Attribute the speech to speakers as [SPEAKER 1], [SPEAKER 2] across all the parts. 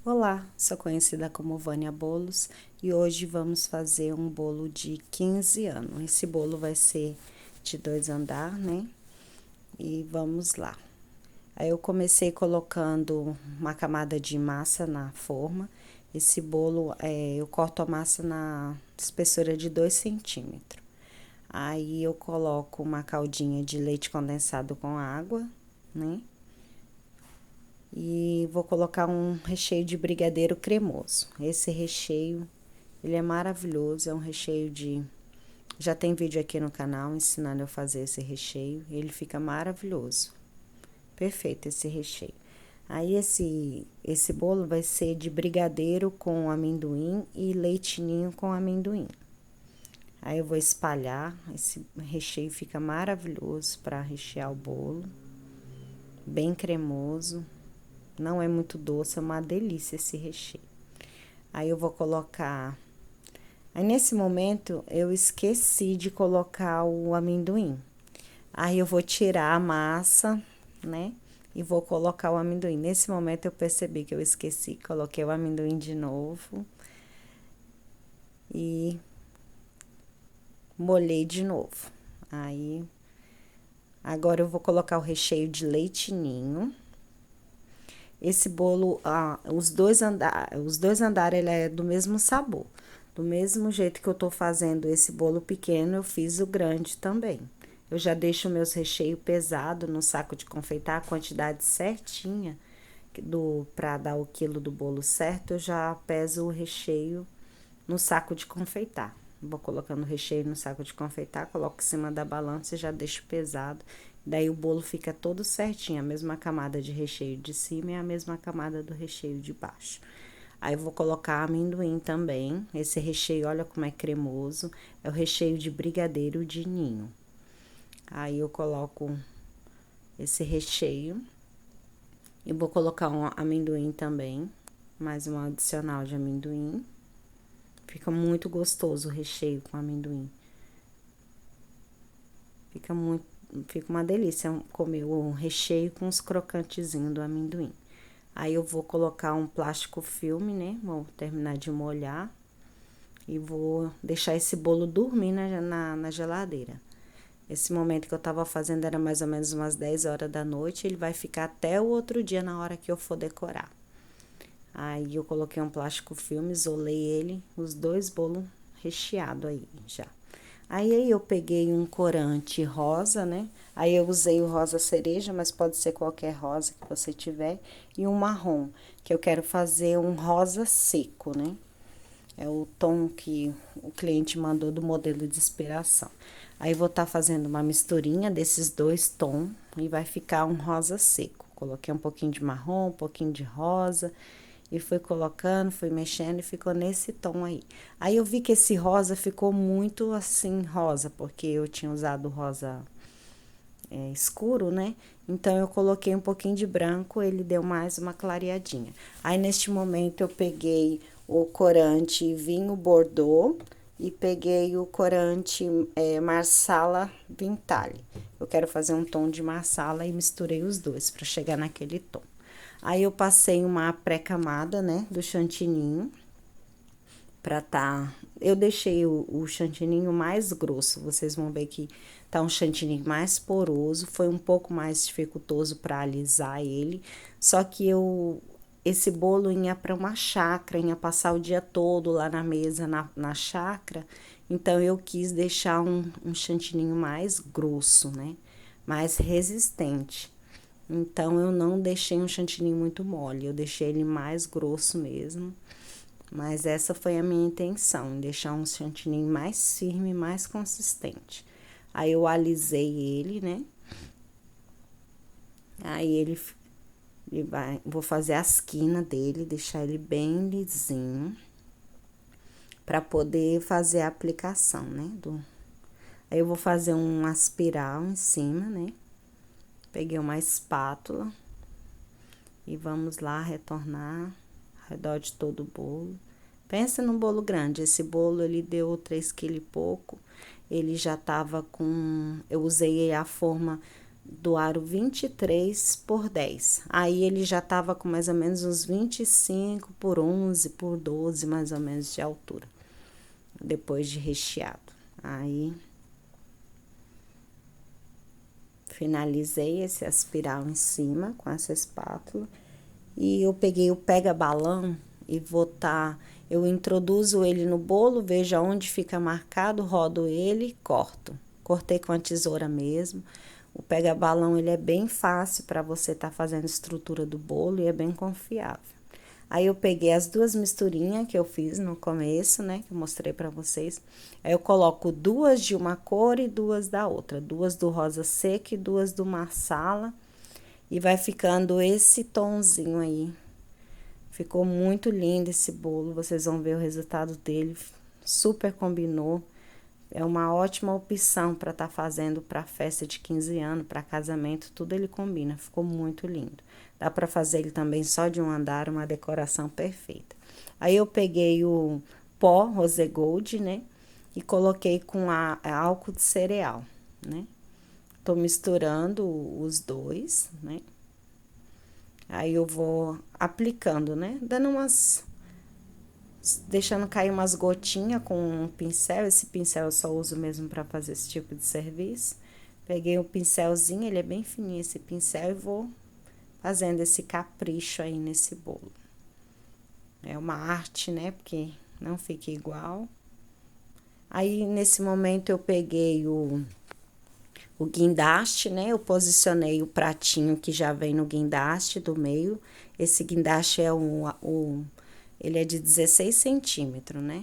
[SPEAKER 1] Olá, sou conhecida como Vânia Bolos e hoje vamos fazer um bolo de 15 anos. Esse bolo vai ser de 2 andares, né? E vamos lá. Aí eu comecei colocando uma camada de massa na forma. Esse bolo, eu corto a massa na espessura de 2 centímetros. Aí eu coloco uma caldinha de leite condensado com água, né? E vou colocar um recheio de brigadeiro cremoso. Esse recheio, ele é maravilhoso, é um recheio de... Já tem vídeo aqui no canal ensinando eu a fazer esse recheio, ele fica maravilhoso. Perfeito esse recheio. Aí esse bolo vai ser de brigadeiro com amendoim e leite ninho com amendoim. Aí eu vou espalhar, esse recheio fica maravilhoso para rechear o bolo. Bem cremoso. Não é muito doce, é uma delícia esse recheio. Aí eu vou colocar... Aí nesse momento eu esqueci de colocar o amendoim. Aí eu vou tirar a massa, né? E vou colocar o amendoim. Nesse momento eu percebi que eu esqueci, coloquei o amendoim de novo. E molhei de novo. Aí agora eu vou colocar o recheio de leite ninho. Esse bolo, os dois andares, ele é do mesmo sabor. Do mesmo jeito que eu tô fazendo esse bolo pequeno, eu fiz o grande também. Eu já deixo meus recheios pesado no saco de confeitar, a quantidade certinha para dar o quilo do bolo certo, eu já peso o recheio no saco de confeitar. Vou colocando o recheio no saco de confeitar, coloco em cima da balança e já deixo pesado. Daí o bolo fica todo certinho, a mesma camada de recheio de cima e a mesma camada do recheio de baixo. Aí eu vou colocar amendoim também. Esse recheio, olha como é cremoso. É o recheio de brigadeiro de ninho. Aí eu coloco esse recheio e vou colocar um amendoim também, mais um adicional de amendoim. Fica muito gostoso o recheio com amendoim. Fica uma delícia comer o recheio com os crocantezinhos do amendoim. Aí eu vou colocar um plástico filme, né? Vou terminar de molhar e vou deixar esse bolo dormir na geladeira. Esse momento que eu tava fazendo era mais ou menos umas 10 horas da noite, ele vai ficar até o outro dia na hora que eu for decorar. Aí eu coloquei um plástico filme, isolei ele, os dois bolos recheados aí já. Aí eu peguei um corante rosa, né? Aí eu usei o rosa cereja, mas pode ser qualquer rosa que você tiver. E um marrom, que eu quero fazer um rosa seco, né? É o tom que o cliente mandou do modelo de inspiração. Aí vou estar fazendo uma misturinha desses dois tons e vai ficar um rosa seco. Coloquei um pouquinho de marrom, um pouquinho de rosa e fui colocando, fui mexendo e ficou nesse tom aí. Aí eu vi que esse rosa ficou muito assim rosa, porque eu tinha usado rosa escuro, né? Então eu coloquei um pouquinho de branco, ele deu mais uma clareadinha. Aí neste momento eu peguei o corante vinho Bordeaux e peguei o corante Marsala Vintale. Eu quero fazer um tom de Marsala e misturei os dois para chegar naquele tom. Aí eu passei uma pré-camada, né, do chantininho pra tá... Eu deixei o chantininho mais grosso, vocês vão ver que tá um chantininho mais poroso, foi um pouco mais dificultoso para alisar ele, só que esse bolo ia para uma chácara, ia passar o dia todo lá na mesa, na chácara, então eu quis deixar um chantininho mais grosso, né, mais resistente. Então, eu não deixei um chantilly muito mole, eu deixei ele mais grosso mesmo. Mas essa foi a minha intenção, deixar um chantilly mais firme, mais consistente. Aí eu alisei ele, né? Aí vou fazer as quinas dele, deixar ele bem lisinho, para poder fazer a aplicação, né? Aí eu vou fazer um espiral em cima, né? Peguei uma espátula e vamos lá retornar ao redor de todo o bolo. Pensa num bolo grande, esse bolo ele deu 3 kg e pouco, ele já tava com... Eu usei a forma do aro 23 por 10. Aí ele já tava com mais ou menos uns 25 por 11 por 12, mais ou menos de altura, depois de recheado. Aí finalizei esse aspiral em cima com essa espátula e eu peguei o pega-balão e eu introduzo ele no bolo, vejo aonde fica marcado, rodo ele e corto. Cortei com a tesoura mesmo. O pega-balão, ele é bem fácil para você estar fazendo a estrutura do bolo e é bem confiável. Aí eu peguei as duas misturinhas que eu fiz no começo, né, que eu mostrei para vocês. Aí eu coloco duas de uma cor e duas da outra, duas do rosa seco e duas do marsala. E vai ficando esse tonzinho aí. Ficou muito lindo esse bolo, vocês vão ver o resultado dele, super combinou. É uma ótima opção para estar fazendo para festa de 15 anos, para casamento, tudo ele combina, ficou muito lindo. Dá para fazer ele também só de um andar, uma decoração perfeita. Aí eu peguei o pó Rose Gold, né, e coloquei com álcool de cereal, né. Tô misturando os dois, né. Aí eu vou aplicando, né, deixando cair umas gotinhas com um pincel. Esse pincel eu só uso mesmo para fazer esse tipo de serviço. Peguei um pincelzinho, ele é bem fininho esse pincel, e vou fazendo esse capricho aí nesse bolo. É uma arte, né, porque não fica igual. Aí, nesse momento, eu peguei o guindaste, né, eu posicionei o pratinho que já vem no guindaste do meio. Esse guindaste é ele é de 16 centímetros, né?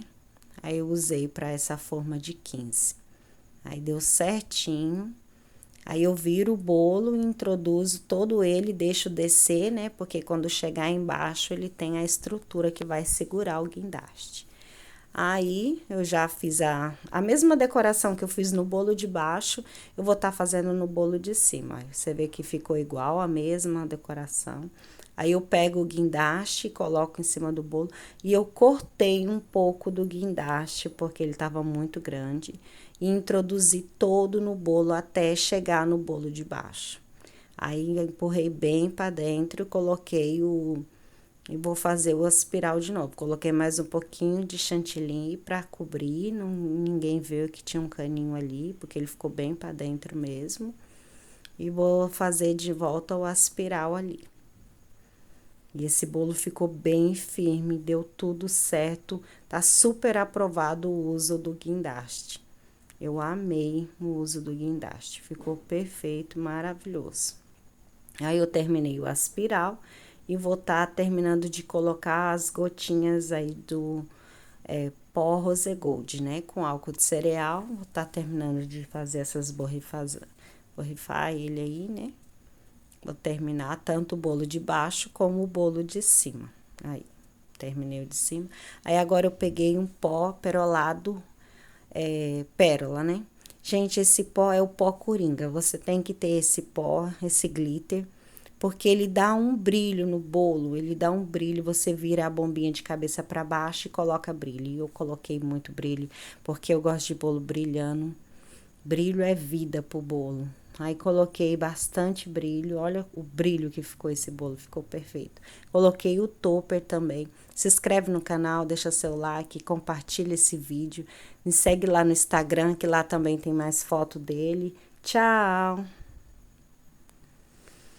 [SPEAKER 1] Aí eu usei para essa forma de 15. Aí deu certinho. Aí eu viro o bolo, introduzo todo ele, deixo descer, né? Porque quando chegar embaixo ele tem a estrutura que vai segurar o guindaste. Aí eu já fiz a mesma decoração que eu fiz no bolo de baixo, eu vou estar fazendo no bolo de cima. Você vê que ficou igual a mesma decoração. Aí eu pego o guindaste, coloco em cima do bolo e eu cortei um pouco do guindaste porque ele estava muito grande e introduzi todo no bolo até chegar no bolo de baixo. Aí eu empurrei bem para dentro, coloquei e vou fazer o espiral de novo. Coloquei mais um pouquinho de chantilly para cobrir, ninguém viu que tinha um caninho ali, porque ele ficou bem para dentro mesmo. E vou fazer de volta o espiral ali. E esse bolo ficou bem firme, deu tudo certo, tá super aprovado o uso do guindaste. Eu amei o uso do guindaste, ficou perfeito, maravilhoso. Aí eu terminei o espiral e vou estar terminando de colocar as gotinhas aí do pó Rose Gold, né? Com álcool de cereal, vou estar terminando de fazer essas borrifar ele aí, né? Vou terminar tanto o bolo de baixo como o bolo de cima. Aí, terminei o de cima. Aí, agora eu peguei um pó perolado, pérola, né? Gente, esse pó é o pó coringa. Você tem que ter esse pó, esse glitter, porque ele dá um brilho no bolo, ele dá um brilho. Você vira a bombinha de cabeça para baixo e coloca brilho. E eu coloquei muito brilho, porque eu gosto de bolo brilhando. Brilho é vida pro bolo. Aí coloquei bastante brilho, olha o brilho que ficou esse bolo, ficou perfeito. Coloquei o topper também. Se inscreve no canal, deixa seu like, compartilha esse vídeo. Me segue lá no Instagram, que lá também tem mais foto dele. Tchau!